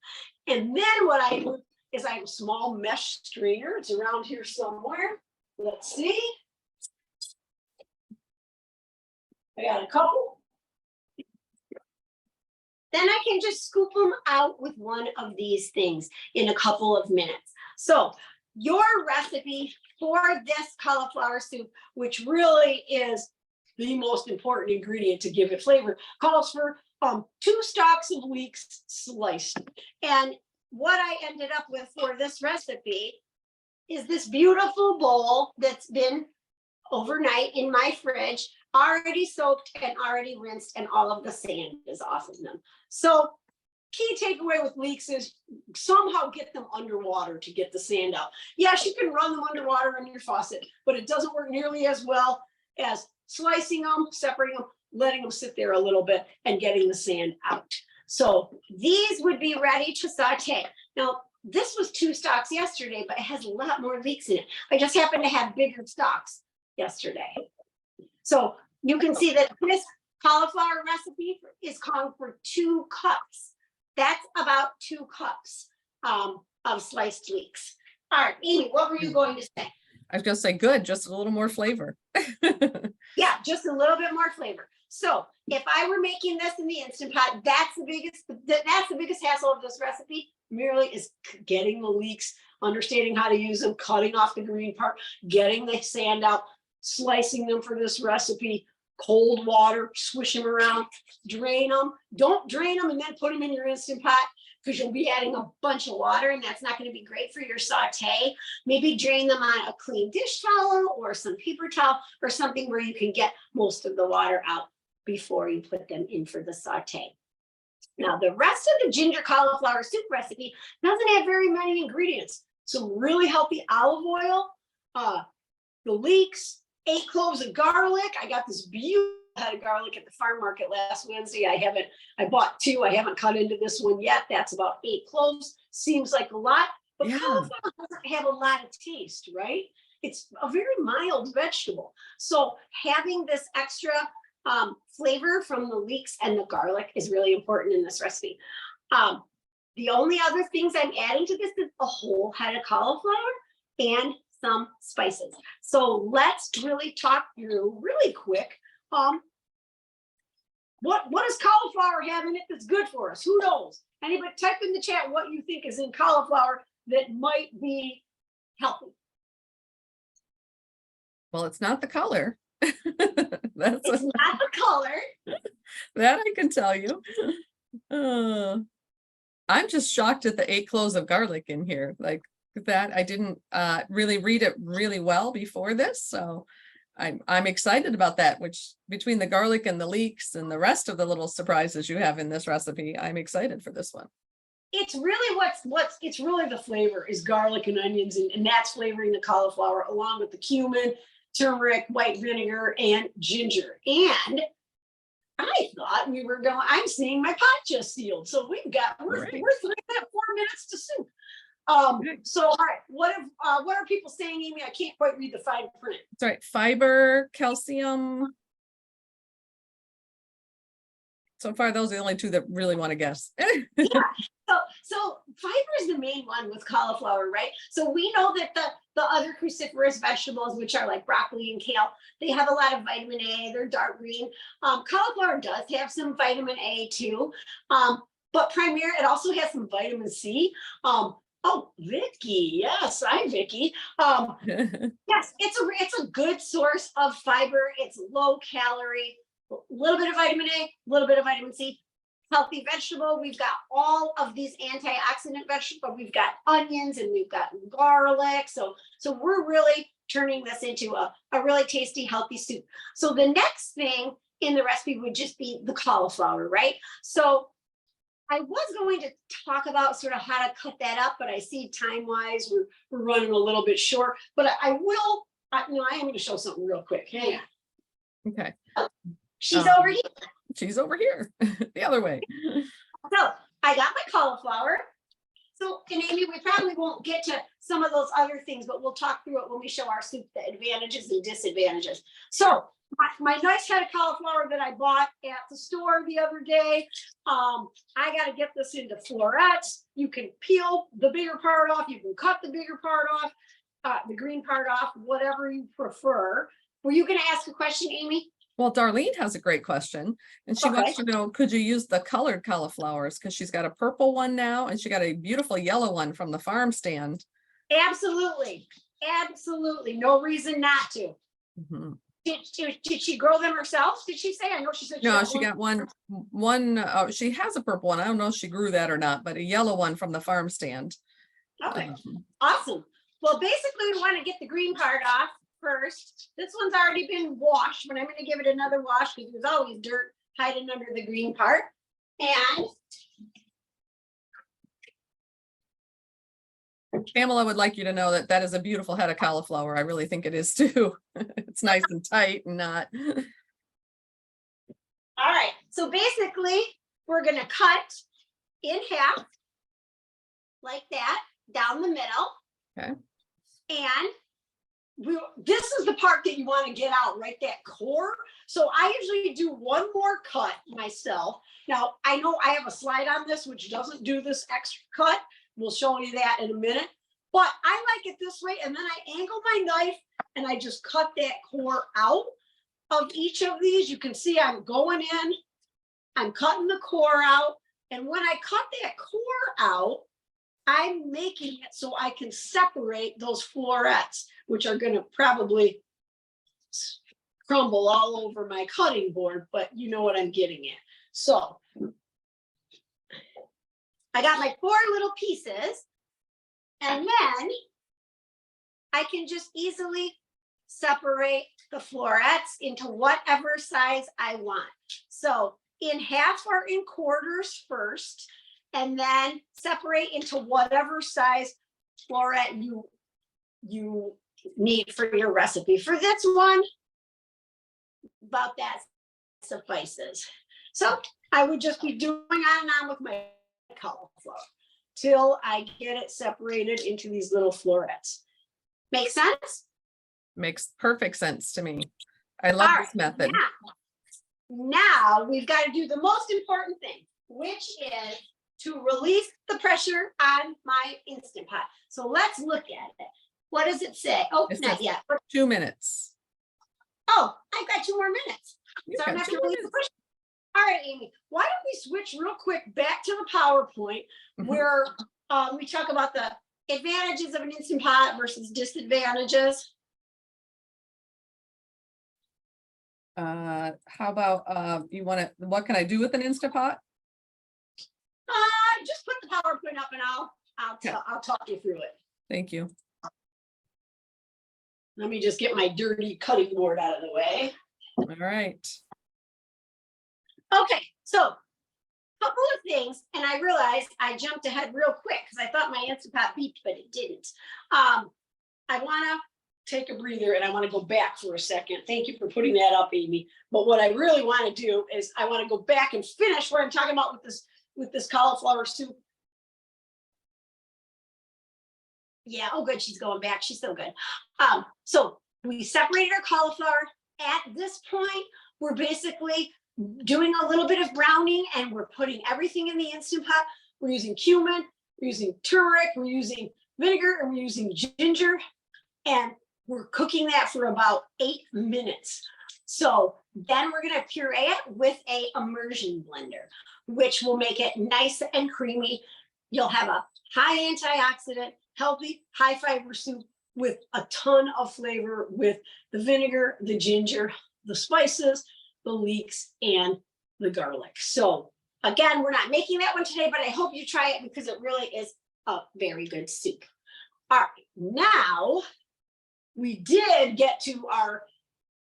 And then what I do is I have a small mesh strainer. It's around here somewhere. Let's see. I got a couple. then I can just scoop them out with one of these things in a couple of minutes. So your recipe for this cauliflower soup, which really is the most important ingredient to give it flavor, calls for 2 stalks of leeks sliced. And what I ended up with for this recipe is this beautiful bowl that's been overnight in my fridge, already soaked and already rinsed, and all of the sand is off of them. So key takeaway with leeks is somehow get them underwater to get the sand out. Yes, you can run them underwater on your faucet, but it doesn't work nearly as well as slicing them, separating them, letting them sit there a little bit and getting the sand out. So these would be ready to saute. Now, this was 2 stalks yesterday, but it has a lot more leeks in it. I just happen to have bigger stalks yesterday. So you can see that this cauliflower recipe is calling for 2 cups. That's about 2 cups of sliced leeks. All right, Amy, what were you going to say? I was gonna say, good, just a little more flavor. Yeah, just a little bit more flavor. So if I were making this in the Instant Pot, that's the biggest hassle of this recipe, merely is getting the leeks, understanding how to use them, cutting off the green part, getting the sand out, slicing them for this recipe, cold water, swish them around, drain them. Don't drain them and then put them in your Instant Pot, because you'll be adding a bunch of water and that's not going to be great for your saute. Maybe drain them on a clean dish towel or some paper towel or something where you can get most of the water out before you put them in for the saute. Now, the rest of the ginger cauliflower soup recipe doesn't have very many ingredients. Some really healthy olive oil, the leeks, 8 cloves of garlic. I got this beautiful head of garlic at the farm market last Wednesday. I bought 2. I haven't cut into this one yet. That's about 8 cloves. Seems like a lot, but Yeah. cauliflower doesn't have a lot of taste, right? It's a very mild vegetable. So having this extra flavor from the leeks and the garlic is really important in this recipe. The only other things I'm adding to this is a whole head of cauliflower and some spices. So let's really talk through really quick. What does cauliflower have in it that's good for us? Who knows? Anybody type in the chat what you think is in cauliflower that might be healthy. Well, it's not the color. That's It's not the color. that I can tell you. I'm just shocked at the 8 cloves of garlic in here. Like that, I didn't really read it really well before this, so I'm excited about that. Which between the garlic and the leeks and the rest of the little surprises you have in this recipe, I'm excited for this one. It's really it's really the flavor is garlic and onions, and that's flavoring the cauliflower along with the cumin, turmeric, white vinegar, and ginger. And I thought we were going, I'm seeing my pot just sealed. So we're 3 minutes, 4 minutes to soup. So all right, what are people saying, Amy? I can't quite read the fine print. That's right, fiber, calcium. So far, those are the only 2 that really want to guess. Yeah. So fiber is the main one with cauliflower, right? So we know that the other cruciferous vegetables, which are like broccoli and kale, they have a lot of vitamin A. They're dark green. Cauliflower does have some vitamin A too, but primarily it also has some vitamin C. Oh, Vicky, yes, I'm Vicky. Yes, it's a good source of fiber. It's low calorie, a little bit of vitamin A, a little bit of vitamin C. Healthy vegetable. We've got all of these antioxidant vegetables. We've got onions and we've got garlic. So we're really turning this into a really tasty, healthy soup. So the next thing in the recipe would just be the cauliflower, right? So I was going to talk about sort of how to cut that up, but I see time-wise we're running a little bit short. But I am going to show something real quick. Hang on. Okay. She's over here. She's over here, the other way. So I got my cauliflower. So, and Amy, we probably won't get to some of those other things, but we'll talk through it when we show our soup, the advantages and disadvantages. So my nice head of cauliflower that I bought at the store the other day, I got to get this into florets. You can peel the bigger part off. You can cut the bigger part off, the green part off, whatever you prefer. Were you going to ask a question, Amy? Well, Darlene has a great question, and she Okay. wants to know, could you use the colored cauliflowers? Because she's got a purple one now, and she got a beautiful yellow one from the farm stand. Absolutely. Absolutely. No reason not to. Mhm. Did she grow them herself? Did she say? I know she said No, got she one. got she has a purple one. I don't know if she grew that or not, but a yellow one from the farm stand. Okay. Um, Awesome. Well, basically, we want to get the green part off first. This one's already been washed, but I'm going to give it another wash because there's always dirt hiding under the green part. And Pamela would like you to know that that is a beautiful head of cauliflower. I really think it is too. It's nice and tight and not. all right, so basically, we're going to cut in half like that down the middle. Okay. And this is the part that you want to get out, right? That core. So I usually do one more cut myself. Now, I know I have a slide on this, which doesn't do this extra cut. We'll show you that in a minute. But I like it this way. And then I angle my knife and I just cut that core out of each of these. You can see I'm going in, I'm cutting the core out. And when I cut that core out, I'm making it so I can separate those florets, which are going to probably crumble all over my cutting board, but you know what I'm getting at. So I got my 4 little pieces, and then I can just easily separate the florets into whatever size I want. So in half or in quarters first, and then separate into whatever size floret you need for your recipe. For this one, about that suffices. So I would just be doing on and on with my cauliflower till I get it separated into these little florets. Make sense? Makes perfect sense to me. I love All this right, method. now we've got to do the most important thing, which is to release the pressure on my Instant Pot. So let's look at it. What does it say? Oh, It not says yet. 2 minutes. Oh, I've got 2 more minutes. You've So I'm got gonna have 2 to release the minutes. pressure. All right, Amy, why don't we switch real quick back to the PowerPoint Mhm. where we talk about the advantages of an Instant Pot versus disadvantages. How about you want to, what can I do with an Instant Pot? Just put the PowerPoint up and I'll talk you through it. Thank you. Let me just get my dirty cutting board out of the way. All right. Okay, so a couple of things, and I realized I jumped ahead real quick because I thought my Instant Pot beeped, but it didn't. I want to take a breather and I want to go back for a second. Thank you for putting that up, Amy. But what I really want to do is I want to go back and finish what I'm talking about with this cauliflower soup. Yeah, oh good, she's going back. She's so good. So we separated our cauliflower. At this point, we're basically doing a little bit of browning and we're putting everything in the Instant Pot. We're using cumin, we're using turmeric, we're using vinegar, and we're using ginger. And we're cooking that for about 8 minutes. So then we're gonna puree it with a immersion blender, which will make it nice and creamy. You'll have a high antioxidant, healthy, high fiber soup with a ton of flavor with the vinegar, the ginger, the spices, the leeks, and the garlic. So again, we're not making that one today, but I hope you try it because it really is a very good soup. All right, now we did get to our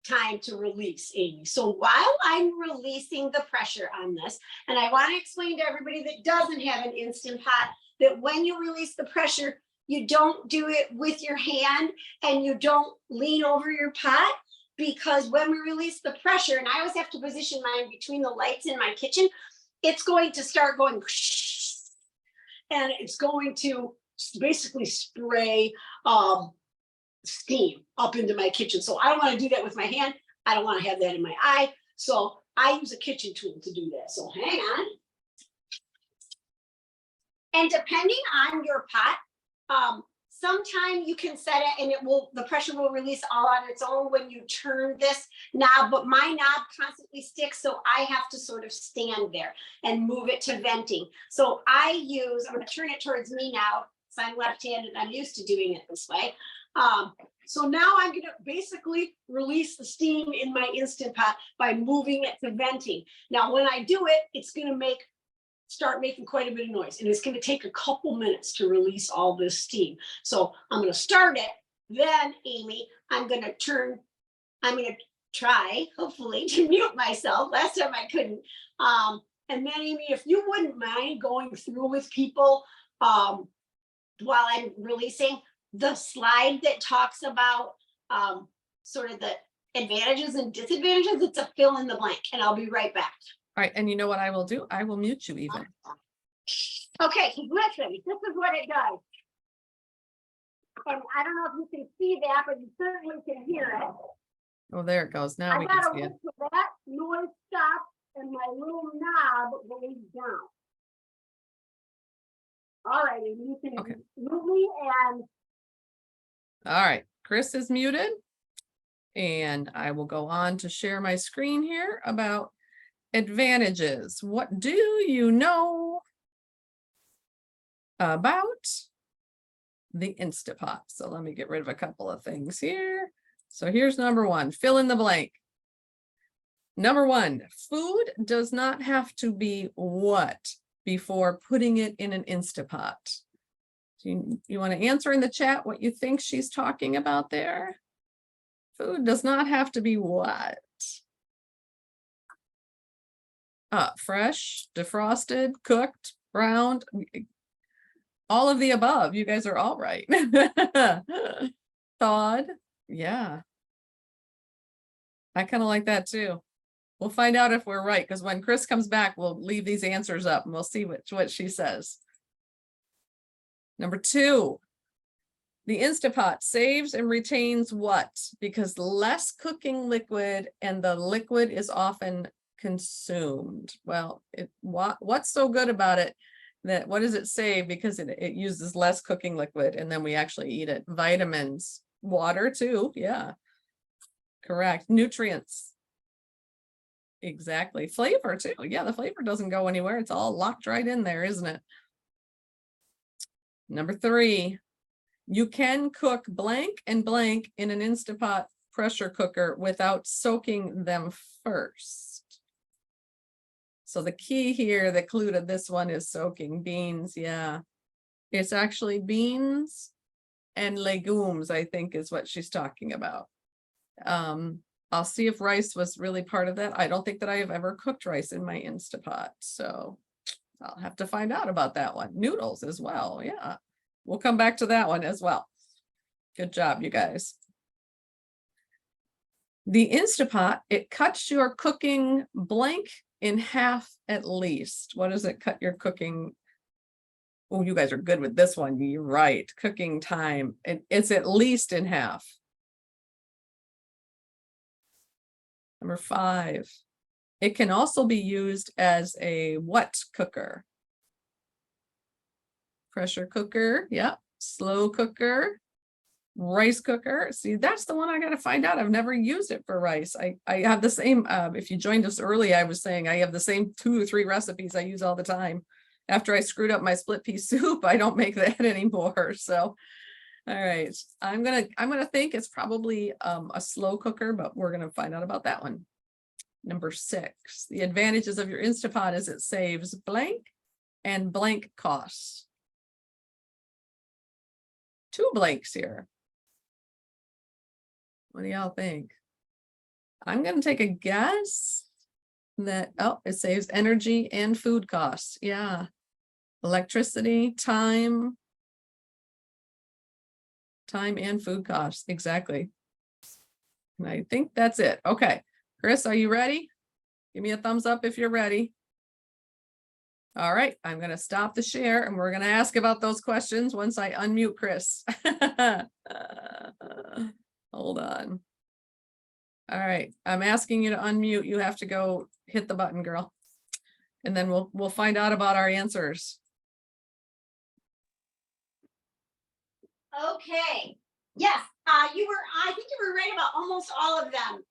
time to release, Amy. So while I'm releasing the pressure on this, and I want to explain to everybody that doesn't have an Instant Pot, that when you release the pressure, you don't do it with your hand and you don't lean over your pot, because when we release the pressure, and I always have to position mine between the lights in my kitchen, it's going to start going and it's going to basically spray steam up into my kitchen. So I don't want to do that with my hand. I don't want to have that in my eye. So I use a kitchen tool to do that. So hang on. And depending on your pot sometime you can set it and the pressure will release all on its own when you turn this knob, but my knob constantly sticks, so I have to sort of stand there and move it to venting. So I'm going to turn it towards me now, so I'm left-handed, I'm used to doing it this way. So now I'm going to basically release the steam in my Instant Pot by moving it to venting. Now, when I do it, it's going to start making quite a bit of noise, and it's going to take a couple minutes to release all this steam. So I'm going to start it. Then, Amy, I'm going to try, hopefully, to mute myself. Last time I couldn't. And then, Amy, if you wouldn't mind going through with people while I'm releasing the slide that talks about sort of the advantages and disadvantages, it's a fill in the blank, and I'll be right back. All right, and you know what I will do? I will mute you even. Okay, so listen, this is what it does. And I don't know if you can see that, but you certainly can hear it. Oh, there it goes. Now I we can gotta see it. wait for that noise stops and my little knob goes down. All right, and you can Okay. move me and All right, Chris is muted. And I will go on to share my screen here about advantages. What do you know about the Instapot? So let me get rid of a couple of things here. So here's number one, fill in the blank. Number one, food does not have to be what before putting it in an Instapot. So you want to answer in the chat what you think she's talking about there? Food does not have to be what? Fresh, defrosted, cooked, browned, all of the above. You guys are all right. Thawed, yeah. I kind of like that too. We'll find out if we're right, because when Chris comes back, we'll leave these answers up and we'll see what she says. Number two, the Instapot saves and retains what? Because less cooking liquid and the liquid is often consumed. Well, what's so good about it? That what does it save? Because it uses less cooking liquid and then we actually eat it. Vitamins, water too. Yeah, correct. Nutrients. Exactly. Flavor too. Yeah, the flavor doesn't go anywhere. It's all locked right in there, isn't it? Number three, you can cook blank and blank in an Instapot pressure cooker without soaking them first. So the key here, the clue to this one is soaking beans. Yeah, it's actually beans and legumes, I think is what she's talking about. I'll see if rice was really part of that. I don't think that I have ever cooked rice in my Instapot, so I'll have to find out about that one. Noodles as well. Yeah, we'll come back to that one as well. Good job, you guys. The Instapot, it cuts your cooking blank in half at least. What does it cut your cooking? Oh, you guys are good with this one. You're right. Cooking time. It's at least in half. Number five, it can also be used as a what cooker? Pressure cooker. Yeah. Slow cooker. Rice cooker. See, that's the one I got to find out. I've never used it for rice. I have the same, if you joined us early, I was saying I have the same 2 or 3 recipes I use all the time. After I screwed up my split pea soup, I don't make that anymore. So, all right, I'm gonna think it's probably a slow cooker, but we're gonna find out about that one. Number 6, the advantages of your Instapot is it saves blank and blank costs. 2 blanks here. What do y'all think? I'm going to take a guess that, oh, it saves energy and food costs. Yeah. Electricity, time and food costs. Exactly. And I think that's it. Okay. Chris, are you ready? Give me a thumbs up if you're ready. All right. I'm going to stop the share and we're going to ask about those questions once I unmute Chris. Hold on. All right, I'm asking you to unmute. You have to go hit the button, girl. And then we'll find out about our answers. Okay. Yes. I think you were right about almost all of them.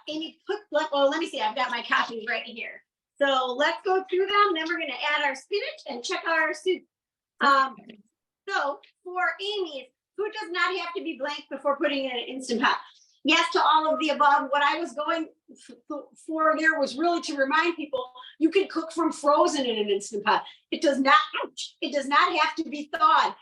Amy, well, let me see. I've got my copies right here. So let's go through them. Then we're going to add our spinach and check out our soup. So for Amy's, food does not have to be blank before putting it in an Instant Pot. Yes to all of the above. What I was going for there was really to remind people you can cook from frozen in an Instant Pot. It does not have to be thawed.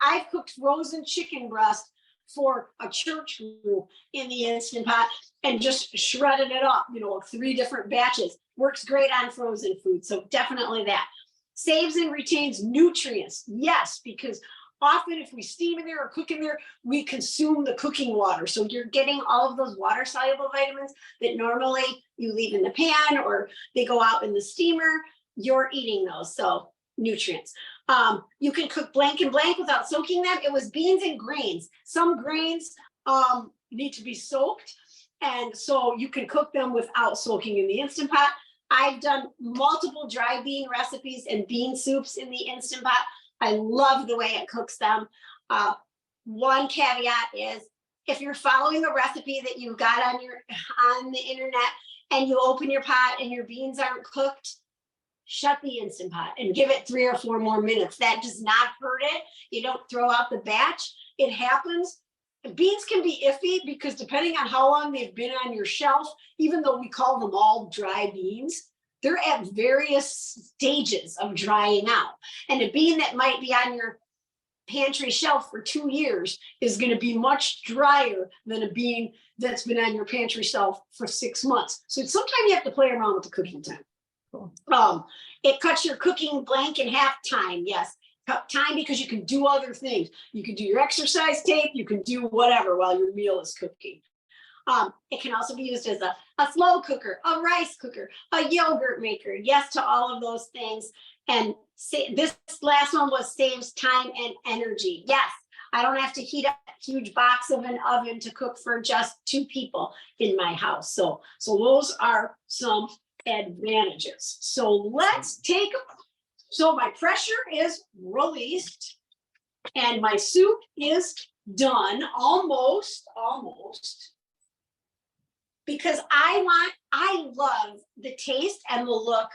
I've cooked frozen chicken breast for a church group in the Instant Pot and just shredded it up, 3 different batches. Works great on frozen food. So definitely that. Saves and retains nutrients. Yes, because often if we steam in there or cook in there, we consume the cooking water. So you're getting all of those water soluble vitamins that normally you leave in the pan or they go out in the steamer. You're eating those. So nutrients. You can cook blank and blank without soaking them. It was beans and grains. Some grains need to be soaked. And so you can cook them without soaking in the Instant Pot. I've done multiple dry bean recipes and bean soups in the Instant Pot. I love the way it cooks them. One caveat is if you're following a recipe that you got on the internet and you open your pot and your beans aren't cooked, shut the Instant Pot and give it 3 or 4 more minutes. That does not hurt it. You don't throw out the batch. It happens. Beans can be iffy because depending on how long they've been on your shelf, even though we call them all dry beans, they're at various stages of drying out. And a bean that might be on your pantry shelf for 2 years is going to be much drier than a bean that's been on your pantry shelf for 6 months. So sometimes you have to play around with the cooking time. Cool. It cuts your cooking blank in half time. Yes. Cut time because you can do other things. You can do your exercise tape. You can do whatever while your meal is cooking. It can also be used as a slow cooker, a rice cooker, a yogurt maker. Yes to all of those things. And this last one was saves time and energy. Yes, I don't have to heat up a huge box of an oven to cook for just 2 people in my house. So those are some advantages. So so my pressure is released and my soup is done almost. Because I love the taste and the look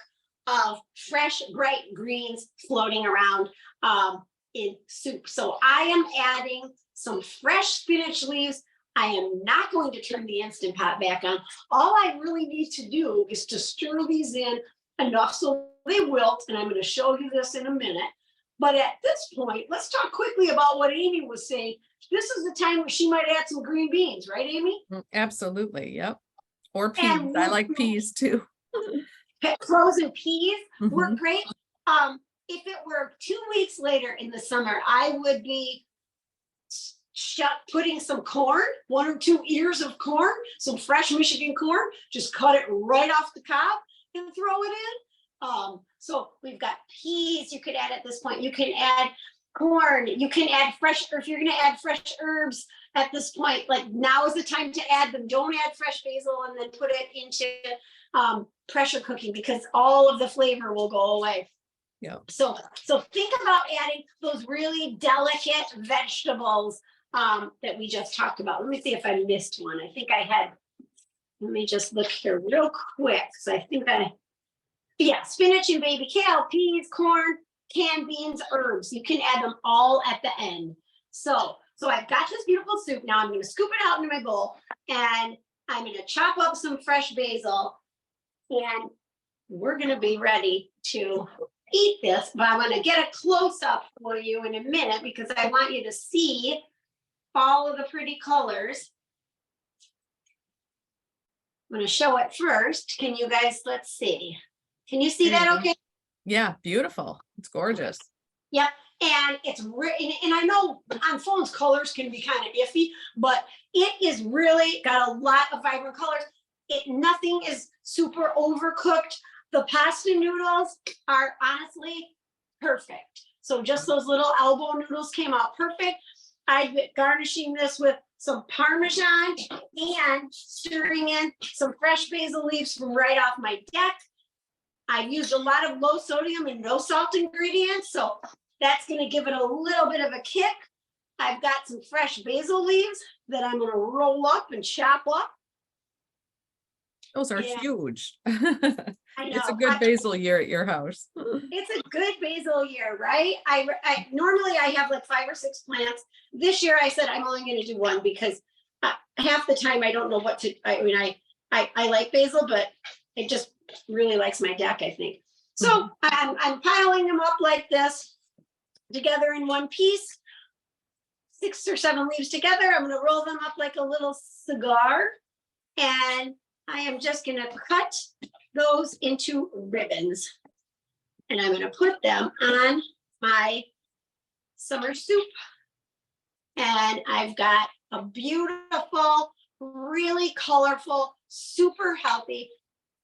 of fresh, bright greens floating around in soup. So I am adding some fresh spinach leaves. I am not going to turn the Instant Pot back on. All I really need to do is to stir these in enough so they wilt, and I'm going to show you this in a minute. But at this point, let's talk quickly about what Amy was saying. This is the time where she might add some green beans, right, Amy? Absolutely. Yep. Or peas. I like peas too. Frozen peas were great. If it were 2 weeks later in the summer, I would be putting some corn, 1 or 2 ears of corn, some fresh Michigan corn, just cut it right off the cob and throw it in. So we've got peas you could add at this point. You can add corn, you can add fresh, or if you're going to add fresh herbs at this point, like now is the time to add them. Don't add fresh basil and then put it into pressure cooking because all of the flavor will go away. Yeah. So think about adding those really delicate vegetables that we just talked about. Let me see if I missed one. I think I had. Let me just look here real quick because I think spinach and baby kale, peas, corn, canned beans, herbs. You can add them all at the end. So I've got this beautiful soup. Now I'm going to scoop it out into my bowl and I'm going to chop up some fresh basil and we're going to be ready to eat this, but I'm going to get a close up for you in a minute because I want you to see all of the pretty colors. I'm going to show it first. Can you guys, let's see. Can you see that okay? Yeah, beautiful. It's gorgeous. Yep. And and I know on phones colors can be kind of iffy, but it is really got a lot of vibrant colors. Nothing is super overcooked. The pasta noodles are honestly perfect. So just those little elbow noodles came out perfect. I've been garnishing this with some Parmesan and stirring in some fresh basil leaves from right off my deck. I've used a lot of low sodium and no salt ingredients, so that's going to give it a little bit of a kick. I've got some fresh basil leaves that I'm gonna roll up and chop up. Those are Yeah. huge. I It's a know. good basil year at your house. It's a good basil year, right? I normally I have like 5 or 6 plants. This year I said I'm only going to do one because half the time I don't know what to. I mean, I like basil, but it just really likes my deck, I think. So I'm piling them up like this together in one piece, 6 or 7 leaves together. I'm going to roll them up like a little cigar, and I am just going to cut those into ribbons. And I'm going to put them on my summer soup. And I've got a beautiful, really colorful, super healthy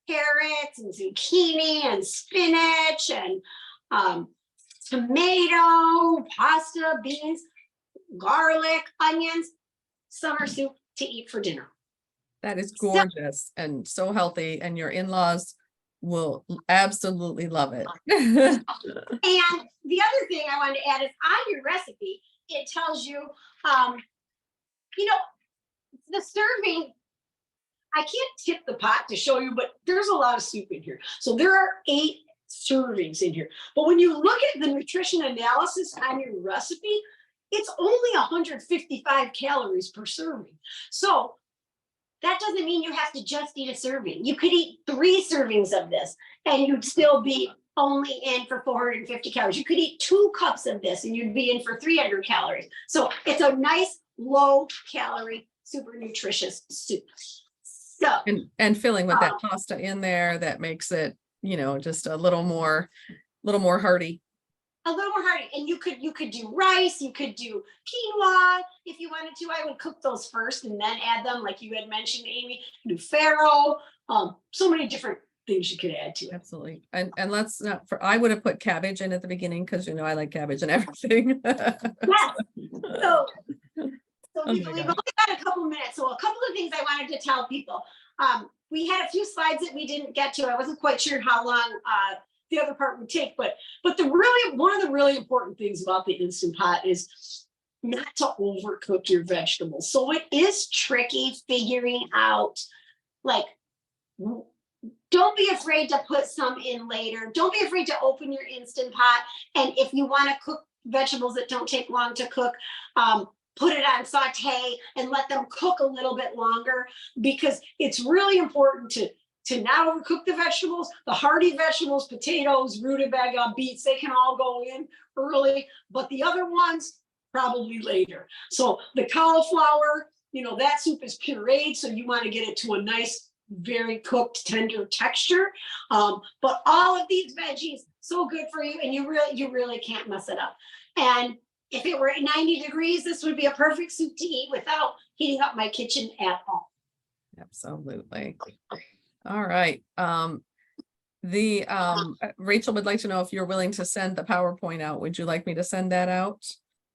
carrots and zucchini and spinach and tomato, pasta, beans, garlic, onions, summer soup to eat for dinner. That is gorgeous and so healthy, and your in-laws will absolutely love it. And the other thing I wanted to add is on your recipe, it tells you, you know, the serving, I can't tip the pot to show you, but there's a lot of soup in here. So there are 8 servings in here. But when you look at the nutrition analysis on your recipe, it's only 155 calories per serving. So that doesn't mean you have to just eat a serving. You could eat 3 servings of this and you'd still be only in for 450 calories. You could eat 2 cups of this and you'd be in for 300 calories. So it's a nice low calorie, super nutritious soup. So and filling with that pasta in there, that makes it, you know, just a little more hearty. A little more hearty. And you could do rice, you could do quinoa if you wanted to. I would cook those first and then add them, like you had mentioned, Amy. Do farro, so many different things you could add to it. Absolutely. And let's not I would have put cabbage in at the beginning because you know I like cabbage and everything. Yes. So Oh we've my only gosh. got a couple minutes. So a couple of things I wanted to tell people. We had a few slides that we didn't get to. I wasn't quite sure how long the other part would take, but one of the really important things about the Instant Pot is not to overcook your vegetables. So it is tricky figuring out, like, don't be afraid to put some in later. Don't be afraid to open your Instant Pot. And if you want to cook vegetables that don't take long to cook, put it on saute and let them cook a little bit longer, because it's really important to not overcook the vegetables. The hardy vegetables, potatoes, rutabaga, beets, they can all go in early, but the other ones probably later. So the cauliflower, you know, that soup is pureed, so you want to get it to a nice, very cooked, tender texture. But all of these veggies, so good for you, and you really can't mess it up. And if it were at 90 degrees, this would be a perfect soup to eat without heating up my kitchen at all. Absolutely. All right. Rachel would like to know if you're willing to send the PowerPoint out. Would you like me to send that out?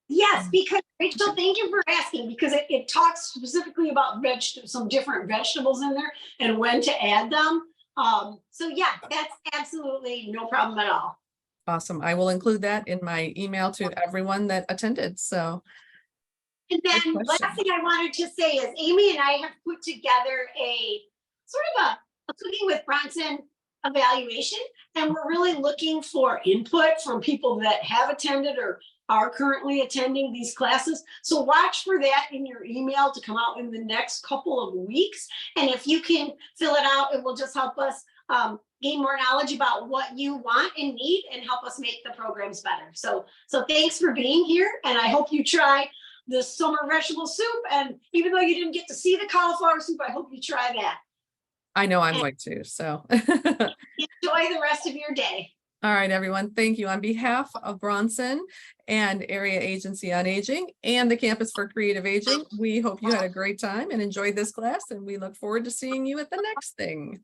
Yes, because Rachel, thank you for asking, because it talks specifically about some different vegetables in there and when to add them. So yeah, that's absolutely no problem at all. Awesome. I will include that in my email to everyone that attended. So. And then last thing I wanted to say is Amy and I have put together a sort of a Cooking with Bronson evaluation, and we're really looking for input from people that have attended or are currently attending these classes. So watch for that in your email to come out in the next couple of weeks. And if you can fill it out, it will just help us gain more knowledge about what you want and need and help us make the programs better. So thanks for being here, and I hope you try the summer vegetable soup. And even though you didn't get to see the cauliflower soup, I hope you try that. I know I'm going to, so. Enjoy the rest of your day. All right, everyone. Thank you. On behalf of Bronson and Area Agency on Aging and the Campus for Creative Aging, we hope you had a great time and enjoyed this class, and we look forward to seeing you at the next thing.